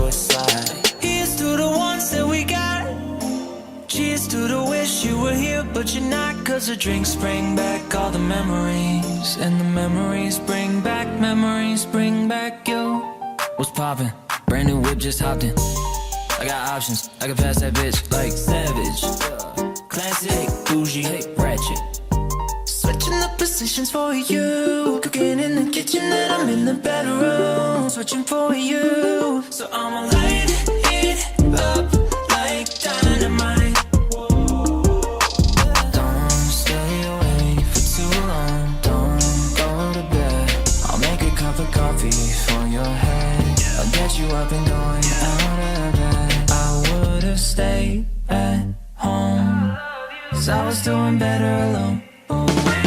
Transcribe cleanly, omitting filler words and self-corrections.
it's like. Here's to the ones that we got. Cheers to the wish you were here but you're not. Cause the drinks bring back all the memories, and the memories bring back you. What's poppin'? Brand new whip, just hopped in. I got options, I can pass that bitch like savage. Classic, bougie, ratchet. Switching the positions for you. Cooking in the kitchen and I'm in the bedroom. Switching for you. So I'ma light it up like dynamite. Don't stay away for too long. Don't go to bed. I'll make a cup of coffee for your head. I'll get you up and going out of bed. I would've stayed at home, 'cause I was doing better alone. But